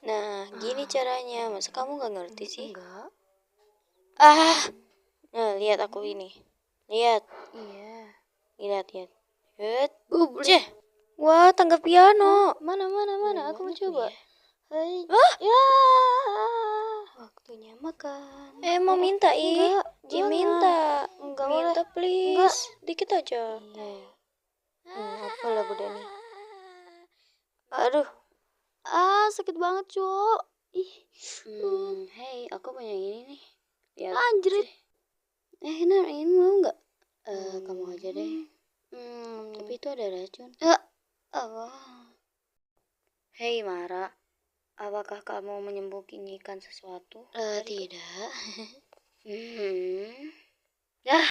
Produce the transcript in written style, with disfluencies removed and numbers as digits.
Nah, gini caranya. Masa kamu gak ngerti sih? Enggak. Nah, lihat aku ini. Lihat. Iya. Lihat. Ceh. Wah, tangga piano. Mana? Aku mau coba. Hai. Ya. Waktunya makan. Mau minta Enggak, Jim jangan. minta. Enggak Minta boleh. please. Enggak. Dikit aja. Iya. Apalah budak nih. Aduh. Sakit banget, Cok. Ih. Hey, aku punya ini nih. Lihat. Anjrit. Ini mau nggak? Kamu aja deh. Tapi itu ada racun. Hei Mara, apakah kamu menyembunyikan sesuatu? Tidak.